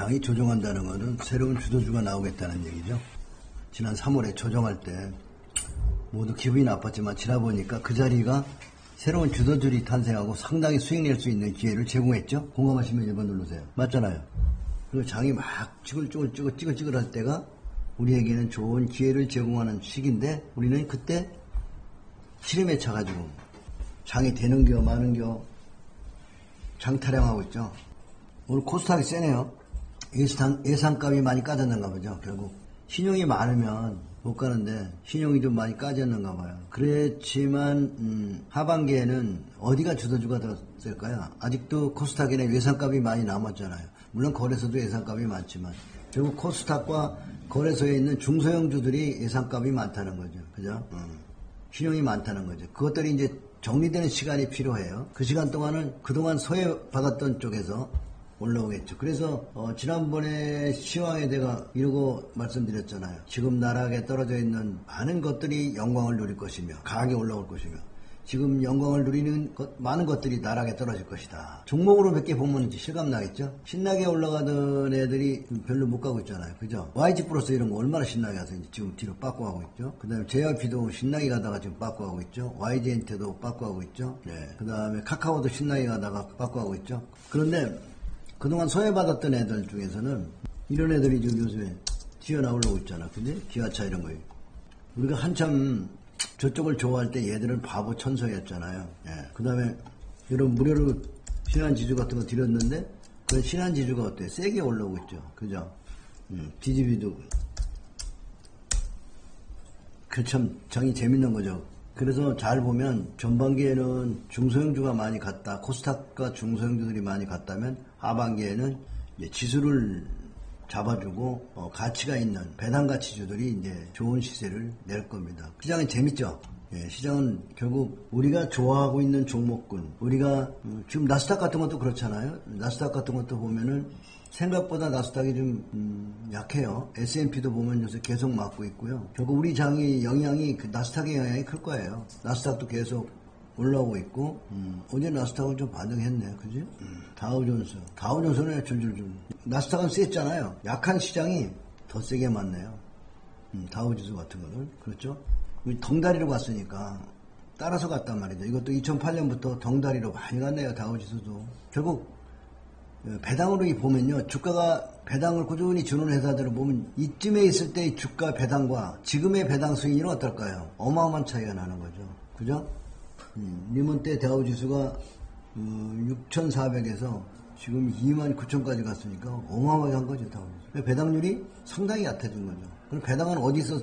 장이 조정한다는 것은 새로운 주도주가 나오겠다는 얘기죠. 지난 3월에 조정할 때 모두 기분이 나빴지만 지나보니까 그 자리가 새로운 주도주들이 탄생하고 상당히 수익 낼 수 있는 기회를 제공했죠. 공감하시면 1번 누르세요. 맞잖아요. 그리고 장이 막 찌글찌글 할 때가 우리에게는 좋은 기회를 제공하는 시기인데 우리는 그때 시름에 차가지고 장이 되는겨 마는겨 장타령하고 있죠. 오늘 코스닥이 세네요. 예상값이 많이 까졌는가 보죠. 결국 신용이 많으면 못 가는데 신용이 좀 많이 까졌는가 봐요. 그렇지만 하반기에는 어디가 주도주가 될까요? 아직도 코스닥에는 예상값이 많이 남았잖아요. 물론 거래소도 예상값이 많지만 결국 코스닥과 거래소에 있는 중소형주들이 예상값이 많다는 거죠. 그죠? 신용이 많다는 거죠. 그것들이 이제 정리되는 시간이 필요해요. 그 시간 동안은 그동안 소외받았던 쪽에서 올라오겠죠. 그래서 지난번에 시황에 내가 이러고 말씀드렸잖아요. 지금 나락에 떨어져 있는 많은 것들이 영광을 누릴 것이며 강하게 올라올 것이며 지금 영광을 누리는 많은 것들이 나락에 떨어질 것이다. 종목으로 몇 개 보면 이제 실감 나겠죠. 신나게 올라가던 애들이 별로 못 가고 있잖아요. 그죠? YG 플러스 이런 거 얼마나 신나게 가서 이제 지금 뒤로 빠꾸 가고 있죠. 그 다음에 JYP도 신나게 가다가 지금 빠꾸 가고 있죠. YG엔테도 빠꾸 가고 있죠. 네. 그 다음에 카카오도 신나게 가다가 빠꾸 가고 있죠. 그런데 그동안 소외받았던 애들 중에서는 이런 애들이 지금 요즘에 튀어나오려고 있잖아. 근데 기아차 이런 거예요. 우리가 한참 저쪽을 좋아할 때 얘들은 바보 천성이었잖아요. 예. 그 다음에 여러분 무료로 신한지주 같은 거 드렸는데 그 신한지주가 어때요? 세게 올라오고 있죠. 그죠? DGB도 그 참 장이 재밌는 거죠. 그래서 잘 보면 전반기에는 중소형주가 많이 갔다. 코스닥과 중소형주들이 많이 갔다면 하반기에는 이제 지수를 잡아주고 가치가 있는 배당가치주들이 이제 좋은 시세를 낼 겁니다. 시장은 재밌죠. 예, 시장은 결국 우리가 좋아하고 있는 종목군, 우리가 지금 나스닥 같은 것도 그렇잖아요. 나스닥 같은 것도 보면은 생각보다 나스닥이 좀 약해요. S&P도 보면 요새 계속 맞고 있고요. 결국 우리 장이 영향이 그 나스닥의 영향이 클 거예요. 나스닥도 계속 올라오고 있고 어제 나스닥은 좀 반등했네. 그지? 다우존스는 줄줄줄. 나스닥은 셌잖아요. 약한 시장이 더 세게 맞네요. 다우지수 같은 거는. 그렇죠? 우리 덩다리로 갔으니까 따라서 갔단 말이죠. 이것도 2008년부터 덩다리로 많이 갔네요. 다우지수도. 결국 배당으로 보면요. 주가가 배당을 꾸준히 주는 회사들을 보면 이쯤에 있을 때의 주가 배당과 지금의 배당 수익률은 어떨까요? 어마어마한 차이가 나는 거죠. 그죠? 리먼 때 다우지수가 6,400에서 지금 29,000까지 갔으니까 어마어마하게 한 거죠. 다우지수. 배당률이 상당히 얕아진 거죠. 그럼 배당은 어디서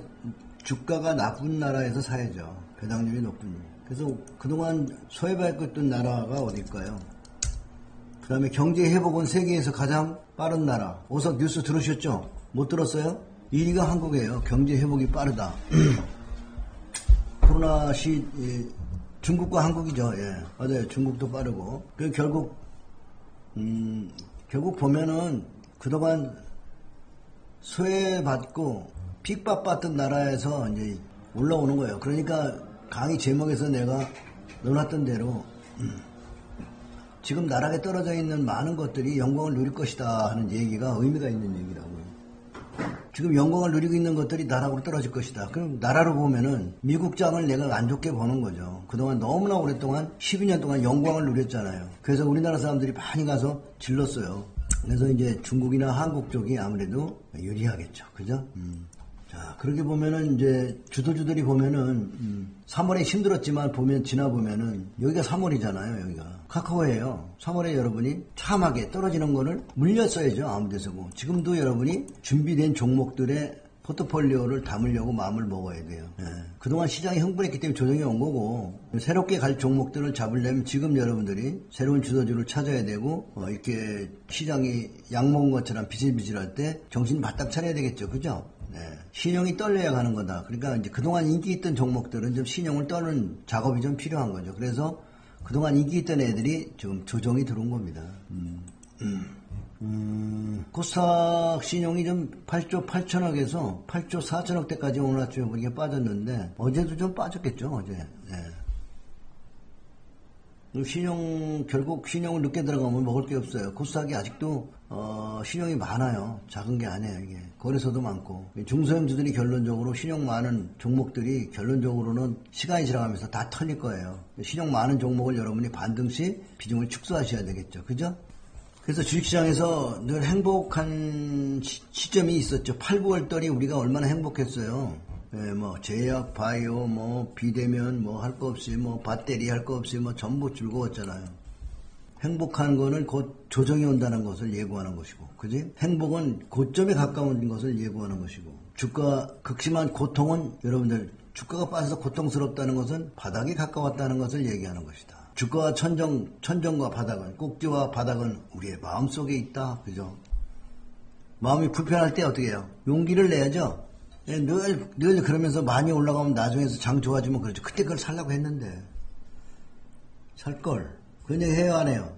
주가가 나쁜 나라에서 사야죠. 배당률이 높은. 그래서 그동안 소외받았던 나라가 어딜까요? 그 다음에 경제 회복은 세계에서 가장 빠른 나라. 어서 뉴스 들으셨죠? 못 들었어요? 1위가 한국이에요. 경제 회복이 빠르다. 코로나 시 중국과 한국이죠. 예, 맞아요. 중국도 빠르고. 그 결국 보면은 그동안 소외받고 핍박받던 나라에서 이제 올라오는 거예요. 그러니까 강의 제목에서 내가 넣어놨던 대로 지금 나락에 떨어져 있는 많은 것들이 영광을 누릴 것이다 하는 얘기가 의미가 있는 얘기라고요. 지금 영광을 누리고 있는 것들이 나락으로 떨어질 것이다. 그럼 나라로 보면은 미국장을 내가 안 좋게 보는 거죠. 그동안 너무나 오랫동안 12년 동안 영광을 누렸잖아요. 그래서 우리나라 사람들이 많이 가서 질렀어요. 그래서 이제 중국이나 한국 쪽이 아무래도 유리하겠죠. 그죠? 자, 그렇게 보면은 이제 주도주들이 보면은 3월에 힘들었지만 지나보면은 여기가 3월이잖아요. 여기가 카카오예요. 3월에 여러분이 참하게 떨어지는 거를 물렸어야죠. 아무 데서고. 지금도 여러분이 준비된 종목들의 포트폴리오를 담으려고 마음을 먹어야 돼요. 예. 그동안 시장이 흥분했기 때문에 조정이 온 거고 새롭게 갈 종목들을 잡으려면 지금 여러분들이 새로운 주도주를 찾아야 되고 이렇게 시장이 약먹은 것처럼 비실비실할 때 정신 바짝 차려야 되겠죠. 그죠? 네. 신용이 떨려야 가는 거다. 그러니까 이제 그동안 인기 있던 종목들은 좀 신용을 떠는 작업이 좀 필요한 거죠. 그래서 그동안 인기 있던 애들이 좀 조정이 들어온 겁니다. 코스닥 신용이 좀 8조 8천억에서 8조 4천억대까지 오늘 아침에 보니까 빠졌는데 어제도 좀 빠졌겠죠. 어제. 네. 결국 신용을 늦게 들어가면 먹을 게 없어요. 코스닥이 아직도 신용이 많아요. 작은 게 아니에요. 이게 거래소도 많고 중소형주들이 결론적으로 신용 많은 종목들이 결론적으로는 시간이 지나가면서 다 털릴 거예요. 신용 많은 종목을 여러분이 반등 시 비중을 축소하셔야 되겠죠. 그죠? 그래서 주식시장에서 늘 행복한 시점이 있었죠. 8, 9월달이 우리가 얼마나 행복했어요. 예, 뭐 제약, 바이오, 뭐 비대면, 뭐 할 거 없이, 뭐 배터리 할 거 없이, 뭐 전부 즐거웠잖아요. 행복한 거는 곧 조정이 온다는 것을 예고하는 것이고, 그지? 행복은 고점에 가까운 것을 예고하는 것이고, 주가 극심한 고통은 여러분들 주가가 빠져서 고통스럽다는 것은 바닥에 가까웠다는 것을 얘기하는 것이다. 주가와 천정과 바닥은, 꼭지와 바닥은 우리의 마음속에 있다. 그죠? 마음이 불편할 때 어떻게 해요? 용기를 내야죠. 늘 그러면서 많이 올라가면 나중에서 장 좋아지면 그렇죠. 그때 그걸 살라고 했는데. 살걸. 그런 얘기 해요, 안 해요?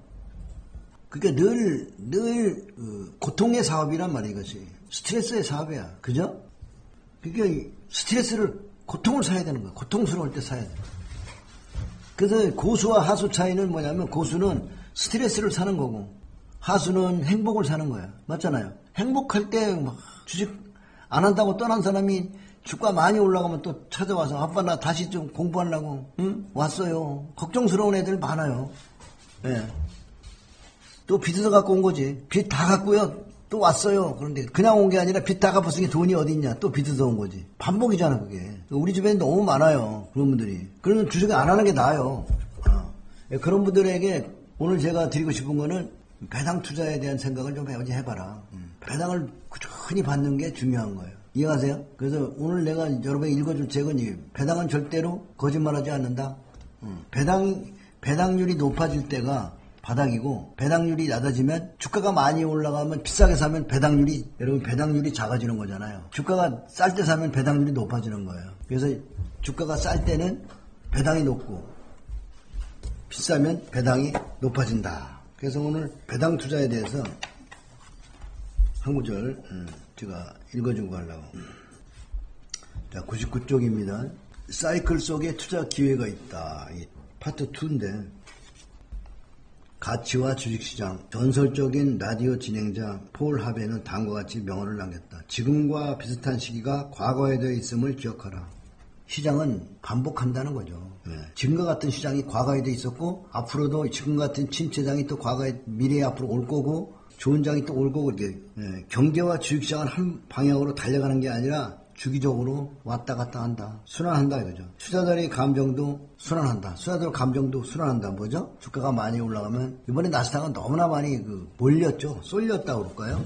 그러니까 늘 고통의 사업이란 말이야, 이것이. 스트레스의 사업이야. 그죠? 그러니까 고통을 사야 되는 거야. 고통스러울 때 사야 돼. 그래서 고수와 하수 차이는 뭐냐면 고수는 스트레스를 사는 거고 하수는 행복을 사는 거야. 맞잖아요. 행복할 때 막 주식 안 한다고 떠난 사람이 주가 많이 올라가면 또 찾아와서 아빠 나 다시 좀 공부하려고 응? 왔어요. 걱정스러운 애들 많아요. 예. 또 빚을 갖고 온 거지. 빚 다 갖고요. 또 왔어요. 그런데 그냥 온 게 아니라 빚 다 갚았으니 돈이 어디 있냐. 또 빚을 온 거지. 반복이잖아 그게. 우리 집에는 너무 많아요. 그런 분들이. 그러면 주식을 안 하는 게 나아요. 그런 분들에게 오늘 제가 드리고 싶은 거는 배당 투자에 대한 생각을 좀 해봐라. 배당을 꾸준히 받는 게 중요한 거예요. 이해가세요? 그래서 오늘 내가 여러분에게 읽어줄 책은 이 배당은 절대로 거짓말하지 않는다. 배당률이 높아질 때가 바닥이고 배당률이 낮아지면 주가가 많이 올라가면 비싸게 사면 배당률이 작아지는 거잖아요. 주가가 쌀 때 사면 배당률이 높아지는 거예요. 그래서 주가가 쌀 때는 배당이 높고 비싸면 배당이 높아진다. 그래서 오늘 배당 투자에 대해서 한 구절 제가 읽어주고 가려고. 자, 99쪽입니다. 사이클 속에 투자 기회가 있다. 이 파트 2인데 가치와 주식시장. 전설적인 라디오 진행자 폴 하베는 다음과 같이 명언을 남겼다. 지금과 비슷한 시기가 과거에도 있음을 기억하라. 시장은 반복한다는 거죠. 네. 지금과 같은 시장이 과거에도 있었고 앞으로도 지금 같은 침체장이 또 미래에 앞으로 올 거고 좋은 장이 또 올 거고 이렇게 경제와 주식시장은 한 방향으로 달려가는 게 아니라 주기적으로 왔다 갔다 한다. 순환한다 이거죠. 투자자들의 감정도 순환한다. 투자자들 감정도 순환한다. 뭐죠? 주가가 많이 올라가면 이번에 나스닥은 너무나 많이 몰렸죠. 쏠렸다고 그럴까요?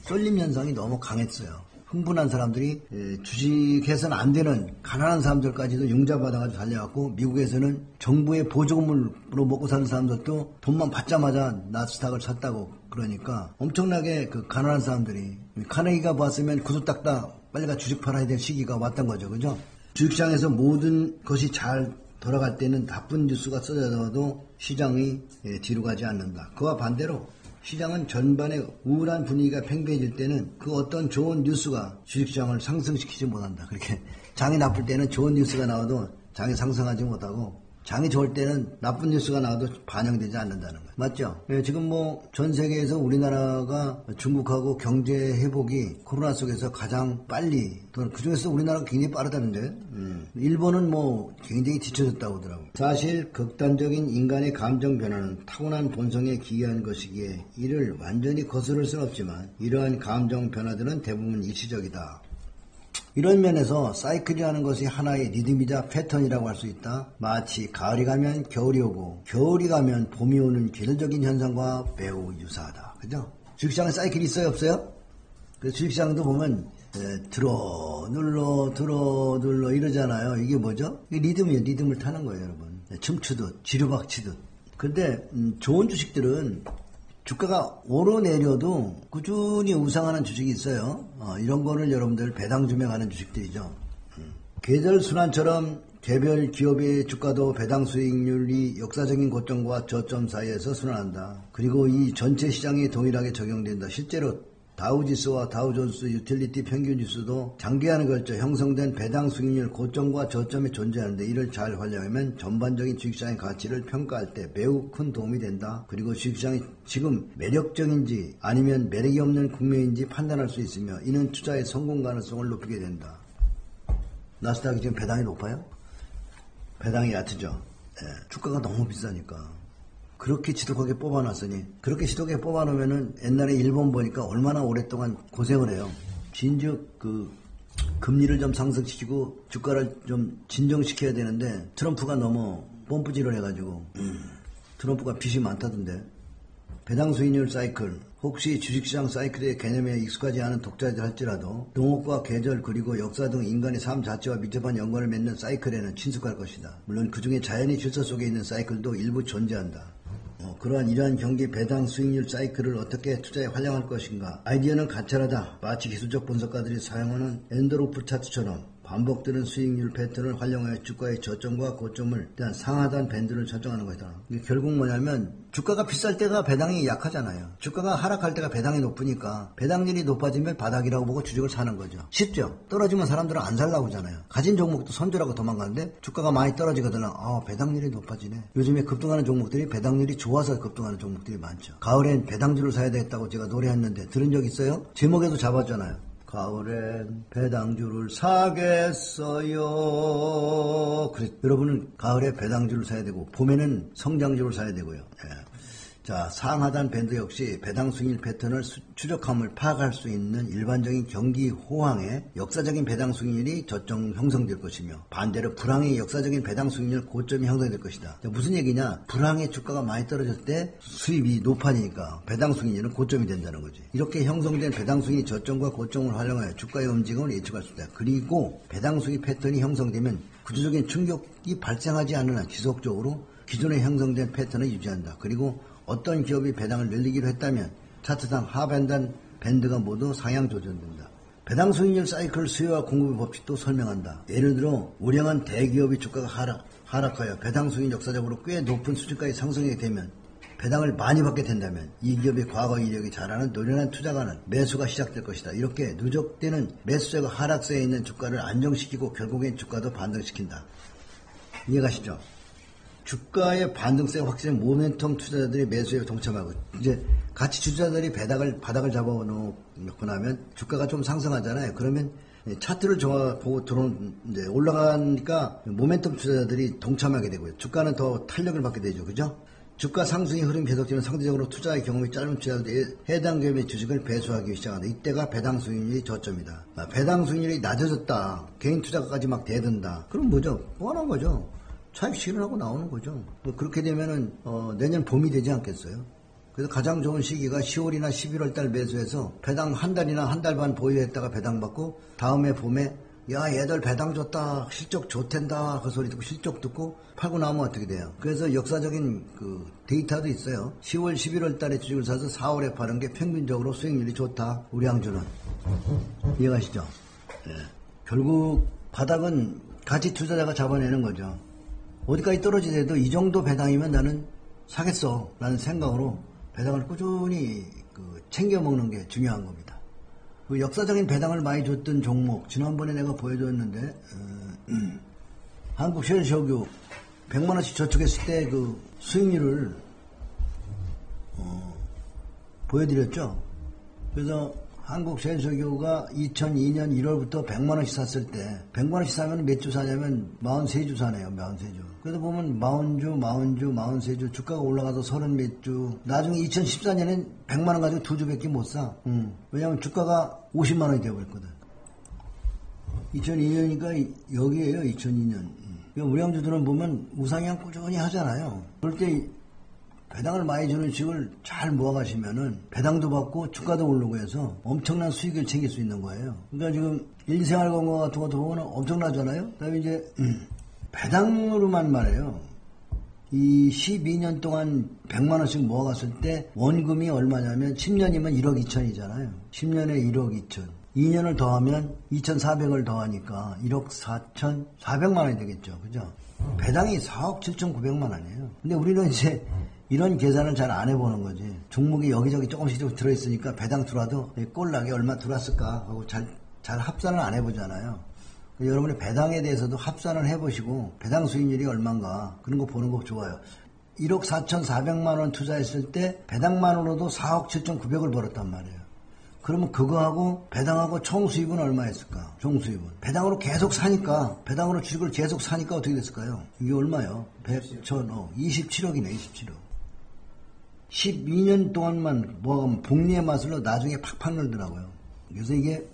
쏠림 현상이 너무 강했어요. 흥분한 사람들이 주식해서는 안 되는 가난한 사람들까지도 융자받아가지고 달려갔고 미국에서는 정부의 보조금으로 먹고 사는 사람들도 돈만 받자마자 나스닥을 샀다고 그러니까 엄청나게 그 가난한 사람들이 카네기가 봤으면 구두 닦다 빨리 가 주식 팔아야 될 시기가 왔던 거죠. 그죠? 주식시장에서 모든 것이 잘 돌아갈 때는 나쁜 뉴스가 쏟아져도 시장이 뒤로 가지 않는다. 그와 반대로 시장은 전반에 우울한 분위기가 팽배해질 때는 그 어떤 좋은 뉴스가 주식시장을 상승시키지 못한다. 그렇게 장이 나쁠 때는 좋은 뉴스가 나와도 장이 상승하지 못하고 장이 좋을 때는 나쁜 뉴스가 나와도 반영되지 않는다는 거예요. 맞죠? 지금 전 세계에서 우리나라가 중국하고 경제 회복이 코로나 속에서 가장 빨리 또 그중에서 우리나라가 굉장히 빠르다는데 일본은 굉장히 뒤쳐졌다고 하더라고요. 사실 극단적인 인간의 감정 변화는 타고난 본성에 기이한 것이기에 이를 완전히 거스를 수는 없지만 이러한 감정 변화들은 대부분 일시적이다. 이런 면에서 사이클이라는 것이 하나의 리듬이자 패턴이라고 할 수 있다. 마치 가을이 가면 겨울이 오고 겨울이 가면 봄이 오는 계절적인 현상과 매우 유사하다. 그죠? 주식시장에 사이클이 있어요? 없어요? 그 주식시장도 보면 들어 눌러 이러잖아요. 이게 뭐죠? 이게 리듬이에요. 리듬을 타는 거예요, 여러분. 춤추듯 지루박치듯. 근데 좋은 주식들은 주가가 오르내려도 꾸준히 우상하는 주식이 있어요. 이런 거를 여러분들 배당 주명하는 주식들이죠. 계절 순환처럼 개별 기업의 주가도 배당 수익률이 역사적인 고점과 저점 사이에서 순환한다. 그리고 이 전체 시장에 동일하게 적용된다. 실제로 다우지수와 다우존스 유틸리티 평균지수도 장기간에 걸쳐 형성된 배당 수익률 고점과 저점이 존재하는데 이를 잘 활용하면 전반적인 주식시장의 가치를 평가할 때 매우 큰 도움이 된다. 그리고 주식시장이 지금 매력적인지 아니면 매력이 없는 국면인지 판단할 수 있으며 이는 투자의 성공 가능성을 높이게 된다. 나스닥이 지금 배당이 높아요? 배당이 얕죠. 예, 주가가 너무 비싸니까. 그렇게 지독하게 뽑아놨으니 그렇게 지독하게 뽑아놓으면은 옛날에 일본 보니까 얼마나 오랫동안 고생을 해요. 진즉 금리를 좀 상승시키고 주가를 좀 진정시켜야 되는데 트럼프가 너무 뽐뿌질을 해가지고 트럼프가 빚이 많다던데. 배당 수익률 사이클, 혹시 주식시장 사이클의 개념에 익숙하지 않은 독자들 할지라도 농업과 계절 그리고 역사 등 인간의 삶 자체와 밀접한 연관을 맺는 사이클에는 친숙할 것이다. 물론 그 중에 자연의 질서 속에 있는 사이클도 일부 존재한다. 이러한 경기 배당 수익률 사이클을 어떻게 투자에 활용할 것인가. 아이디어는 가찰하다. 마치 기술적 분석가들이 사용하는 엔도로프 차트처럼 반복되는 수익률 패턴을 활용하여 주가의 저점과 고점을 대한 상하단 밴드를 설정하는 것이다. 이게 결국 뭐냐면 주가가 비쌀 때가 배당이 약하잖아요. 주가가 하락할 때가 배당이 높으니까 배당률이 높아지면 바닥이라고 보고 주식을 사는 거죠. 쉽죠? 떨어지면 사람들은 안 살라고 하잖아요. 가진 종목도 손절하고 도망가는데 주가가 많이 떨어지거든. 배당률이 높아지네. 요즘에 급등하는 종목들이 배당률이 좋아서 급등하는 종목들이 많죠. 가을엔 배당주를 사야 되겠다고 제가 노래했는데 들은 적 있어요? 제목에도 잡았잖아요. 가을엔 배당주를 사겠어요. 그래, 여러분은 가을에 배당주를 사야 되고 봄에는 성장주를 사야 되고요. 예. 자, 상하단 밴드 역시 배당 수익률 패턴을 추적함을 파악할 수 있는 일반적인 경기 호황의 역사적인 배당 수익률이 저점 형성될 것이며 반대로 불황의 역사적인 배당 수익률 고점이 형성될 것이다. 자, 무슨 얘기냐? 불황의 주가가 많이 떨어졌을 때 수입이 높아지니까 배당 수익률은 고점이 된다는 거지. 이렇게 형성된 배당 수익이 저점과 고점을 활용하여 주가의 움직임을 예측할 수 있다. 그리고 배당 수익 패턴이 형성되면 구조적인 충격이 발생하지 않는 한 지속적으로 기존에 형성된 패턴을 유지한다. 그리고 어떤 기업이 배당을 늘리기로 했다면 차트상 하반단 밴드가 모두 상향 조정된다. 배당 수익률 사이클 수요와 공급의 법칙도 설명한다. 예를 들어 우량한 대기업의 주가가 하락하여 배당 수익이 역사적으로 꽤 높은 수준까지 상승하게 되면 배당을 많이 받게 된다면 이 기업의 과거 이력이 자라는 노련한 투자가는 매수가 시작될 것이다. 이렇게 누적되는 매수세가 하락세에 있는 주가를 안정시키고 결국엔 주가도 반등시킨다. 이해가시죠? 주가의 반등세가 확실한 모멘텀 투자자들이 매수에 동참하고 이제 같이 투자자들이 바닥을 잡아놓고 나면 주가가 좀 상승하잖아요. 그러면 차트를 보고 들어오는데 올라가니까 모멘텀 투자자들이 동참하게 되고요. 주가는 더 탄력을 받게 되죠. 그죠? 주가 상승의 흐름이 계속되면 상대적으로 투자의 경험이 짧은 투자자들이 해당 기업의 주식을 배수하기 시작한다. 이때가 배당 수익률이 저점이다. 배당 수익률이 낮아졌다. 개인 투자가까지 막 대든다. 그럼 뭐죠? 뻔한 거죠. 차익 실현하고 나오는 거죠. 그렇게 되면은 내년 봄이 되지 않겠어요? 그래서 가장 좋은 시기가 10월이나 11월 달 매수해서 배당 한 달이나 한 달 반 보유했다가 배당 받고 다음에 봄에 야 얘들 배당 줬다 실적 좋댄다 그 소리 듣고 실적 듣고 팔고 나오면 어떻게 돼요? 그래서 역사적인 데이터도 있어요. 10월 11월 달에 주식을 사서 4월에 파는 게 평균적으로 수익률이 좋다. 우량주는 이해가시죠? 네. 결국 바닥은 같이 투자자가 잡아내는 거죠. 어디까지 떨어지더라도 이 정도 배당이면 나는 사겠어 라는 생각으로 배당을 꾸준히 챙겨 먹는 게 중요한 겁니다. 역사적인 배당을 많이 줬던 종목 지난번에 내가 보여줬는데 한국 쉘석유 100만원씩 저축했을 때 수익률을 보여드렸죠. 그래서 한국 쉘석유가 2002년 1월부터 100만원씩 샀을 때 100만원씩 사면 몇 주 사냐면 43주 사네요. 43주. 그래서 보면 40주, 43주 주가가 올라가서 30 몇 주. 나중에 2014년엔 100만원 가지고 2주밖에 못 사. 왜냐면 주가가 50만원이 되어버렸거든. 2002년이니까 여기에요. 2002년. 우량주들은 보면 우상향 꾸준히 하잖아요. 그럴 때 배당을 많이 주는 주식을 잘 모아가시면은 배당도 받고 주가도 오르고 해서 엄청난 수익을 챙길 수 있는 거예요. 그러니까 지금 일생활건강 같은 거 들어보면 엄청나잖아요. 그다음에 이제 배당으로만 말해요. 이 12년 동안 100만 원씩 모아갔을 때 원금이 얼마냐면 10년이면 1억 2천이잖아요. 10년에 1억 2천. 2년을 더하면 2,400을 더하니까 1억 4천 4백만 원이 되겠죠. 그죠? 배당이 4억 7천 9백만 원이에요. 근데 우리는 이제 이런 계산을 잘 안 해보는 거지. 종목이 여기저기 조금씩 들어있으니까 배당 들어와도 꼴락에 얼마 들어왔을까 하고 잘 합산을 안 해보잖아요. 여러분이 배당에 대해서도 합산을 해보시고 배당 수익률이 얼마인가 그런 거 보는 거 좋아요. 1억 4,400만 원 투자했을 때 배당만으로도 4억 7,900을 벌었단 말이에요. 그러면 그거하고 배당하고 총 수입은 얼마였을까? 총 수입은. 배당으로 계속 사니까, 배당으로 주식을 계속 사니까 어떻게 됐을까요? 이게 얼마요? 100, 1000억, 27억이네, 27억. 12년 동안만 모아가면 복리의 마술로 나중에 팍팍 늘더라고요. 그래서 이게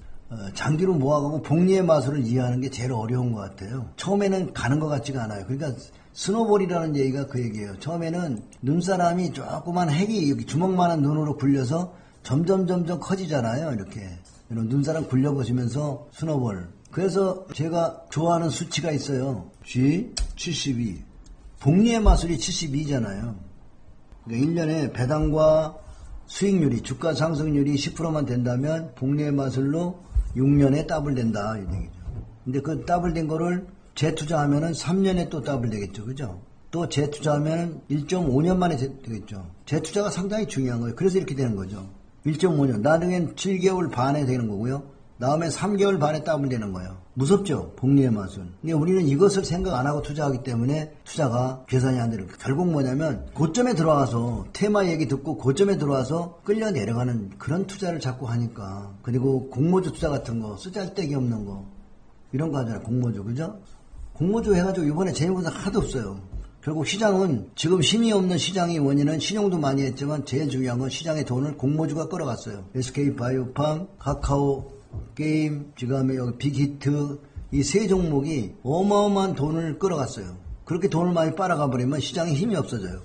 장기로 모아가고 복리의 마술을 이해하는 게 제일 어려운 것 같아요. 처음에는 가는 것 같지가 않아요. 그러니까 스노볼이라는 얘기가 그 얘기예요. 처음에는 눈사람이 조그만 핵이 여기 주먹만한 눈으로 굴려서 점점 커지잖아요. 이렇게 눈사람 굴려보시면서 스노볼. 그래서 제가 좋아하는 수치가 있어요. G72. 복리의 마술이 72잖아요. 그러니까 1년에 배당과 수익률이 주가 상승률이 10%만 된다면 복리의 마술로 6년에 더블 된다 이 얘기죠. 근데 그 더블 된 거를 재투자하면은 3년에 또 더블 되겠죠. 그죠? 또 재투자하면 1.5년 만에 되겠죠. 재투자가 상당히 중요한 거예요. 그래서 이렇게 되는 거죠. 1.5년. 나중엔 7개월 반에 되는 거고요. 다음에 3개월 반에 더블 되는 거예요. 무섭죠? 복리의 마술. 근데 우리는 이것을 생각 안 하고 투자하기 때문에 투자가 계산이 안 되는 거예요. 결국 뭐냐면 고점에 들어와서 테마 얘기 듣고 고점에 들어와서 끌려 내려가는 그런 투자를 자꾸 하니까. 그리고 공모주 투자 같은 거 쓰잘데기 없는 거 이런 거 하잖아요. 공모주. 그죠? 공모주 해가지고 이번에 재무분석 하나도 없어요. 결국 시장은 지금 힘이 없는 시장의 원인은 신용도 많이 했지만 제일 중요한 건 시장의 돈을 공모주가 끌어갔어요. SK바이오팜, 카카오, 게임, 지금에 여기 빅히트 이 세 종목이 어마어마한 돈을 끌어갔어요. 그렇게 돈을 많이 빨아가 버리면 시장에 힘이 없어져요.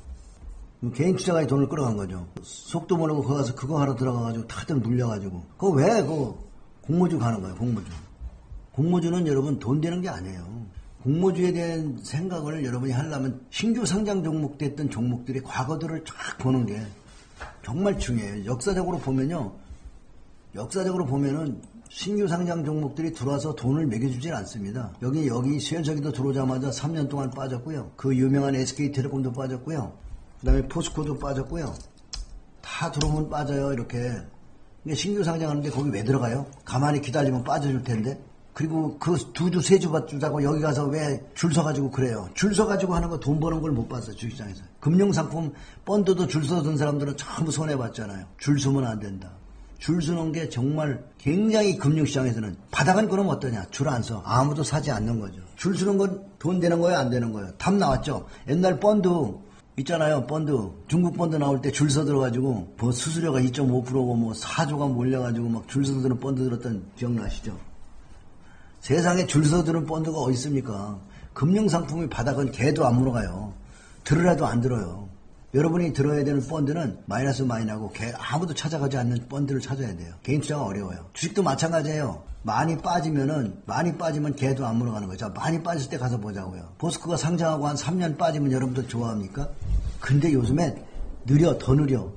개인 투자가의 돈을 끌어간 거죠. 속도 모르고 거기 가서 그거 하러 들어가가지고 다들 물려가지고 그거 왜 공모주 가는 거예요. 공모주. 공모주는 여러분 돈 되는 게 아니에요. 공모주에 대한 생각을 여러분이 하려면 신규 상장 종목 됐던 종목들의 과거들을 쫙 보는 게 정말 중요해요. 역사적으로 보면은 신규 상장 종목들이 들어와서 돈을 매겨주질 않습니다. 여기 수현석이도 들어오자마자 3년 동안 빠졌고요. 그 유명한 SK텔레콤도 빠졌고요. 그 다음에 포스코도 빠졌고요. 다 들어오면 빠져요. 이렇게. 근데 신규 상장하는데 거기 왜 들어가요? 가만히 기다리면 빠져줄 텐데. 그리고 그 2주, 3주 받주자고 여기 가서 왜 줄 서가지고 그래요. 줄 서가지고 하는 거 돈 버는 걸 못 봤어요. 주식시장에서. 금융상품, 펀드도 줄 서던 사람들은 전부 손해봤잖아요. 줄 서면 안 된다. 줄 서는 게 정말 굉장히 금융시장에서는 바닥은 그럼 어떠냐. 줄 안 서. 아무도 사지 않는 거죠. 줄 서는 건 돈 되는 거예요? 안 되는 거예요? 답 나왔죠. 옛날 펀드 있잖아요. 펀드. 중국 펀드 나올 때 줄 서 들어가지고 뭐 수수료가 2.5%고 뭐 4조가 몰려가지고 막 줄 서 드는 펀드 들었던 기억나시죠? 세상에 줄 서 드는 펀드가 어디 있습니까? 금융상품의 바닥은 개도 안 물어가요. 들으라도 안 들어요. 여러분이 들어야 되는 펀드는 마이너스 많이 나고 아무도 찾아가지 않는 펀드를 찾아야 돼요. 개인 투자가 어려워요. 주식도 마찬가지예요. 많이 빠지면 개도 안 물어가는 거죠. 많이 빠질 때 가서 보자고요. 포스코가 상장하고 한 3년 빠지면 여러분들 좋아합니까? 근데 요즘에 더 느려.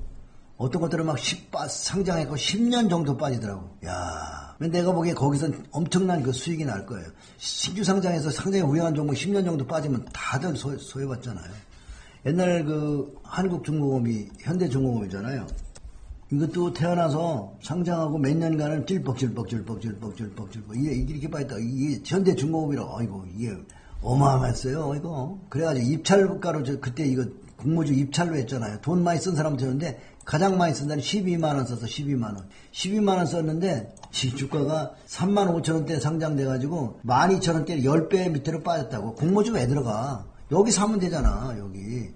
어떤 것들은 막 상장했고 10년 정도 빠지더라고. 야, 내가 보기에 거기서 엄청난 그 수익이 날 거예요. 신규 상장에서 상장에 우량한 종목 10년 정도 빠지면 다들 소외받잖아요. 옛날 그 한국중공업이 현대중공업이잖아요. 이것도 태어나서 상장하고 몇 년간은 찔뻑찔뻑 이게 이렇게 빠졌다. 이게 현대중공업이라고. 아이고 이게 어마어마했어요. 이거. 그래가지고 입찰가로 그때 이거 공모주 입찰로 했잖아요. 돈 많이 쓴 사람 되는데 가장 많이 쓴 사람이 12만 원 썼어. 12만 원. 12만 원 썼는데 주가가 3만 5천 원대 상장돼가지고 12,000원대 10배 밑으로 빠졌다고. 공모주 왜 들어가? 여기 사면 되잖아. 여기.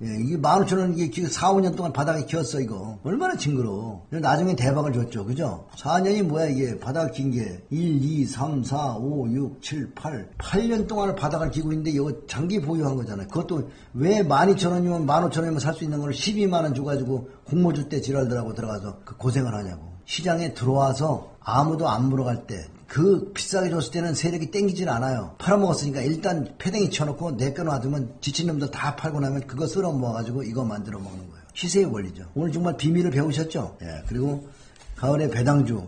예, 이게 15,000원 이게 4, 5년 동안 바닥에 기었어 이거. 얼마나 징그러워. 나중에 대박을 줬죠. 그죠? 4년이 뭐야 이게 바닥 긴 게. 1, 2, 3, 4, 5, 6, 7, 8. 8년 동안을 바닥을 기고 있는데 이거 장기 보유한 거잖아요. 그것도 왜 12,000원이면 15,000원이면 살 수 있는 걸 12만 원 줘가지고 공모주 때 지랄들하고 들어가서 그 고생을 하냐고. 시장에 들어와서 아무도 안 물어갈 때 그 비싸게 줬을 때는 세력이 땡기질 않아요. 팔아먹었으니까 일단 패댕이 쳐놓고 내껴놔두면 지친 놈들 다 팔고 나면 그거 쓸어 모아가지고 이거 만들어 먹는 거예요. 시세의 원리죠. 오늘 정말 비밀을 배우셨죠? 예, 그리고 가을에 배당주.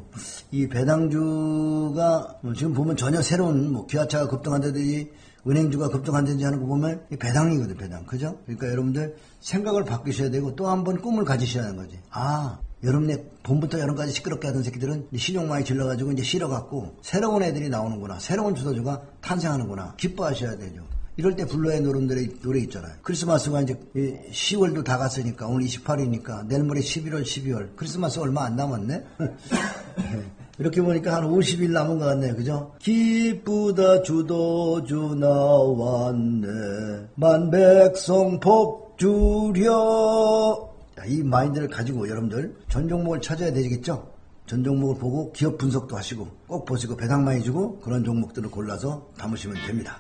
이 배당주가 지금 보면 전혀 새로운 기아차가 급등한다든지 은행주가 급등한다든지 하는 거 보면 배당이거든, 배당. 그죠? 그러니까 여러분들 생각을 바꾸셔야 되고 또 한 번 꿈을 가지셔야 하는 거지. 아, 여러분의 봄부터 여름까지 시끄럽게 하던 새끼들은 신용 많이 질러가지고 이제 싫어갖고 새로운 애들이 나오는구나. 새로운 주도주가 탄생하는구나. 기뻐하셔야 되죠. 이럴 때 불러야 노래들의 노래 있잖아요. 크리스마스가 이제 10월도 다 갔으니까 오늘 28일이니까 내일 모레 11월, 12월. 크리스마스 얼마 안 남았네? 이렇게 보니까 한 50일 남은 것 같네요. 그죠? 기쁘다 주도주 나왔네. 만백성 복주려. 이 마인드를 가지고 여러분들 전 종목을 찾아야 되겠죠? 전 종목을 보고 기업 분석도 하시고 꼭 보시고 배당 많이 주고 그런 종목들을 골라서 담으시면 됩니다.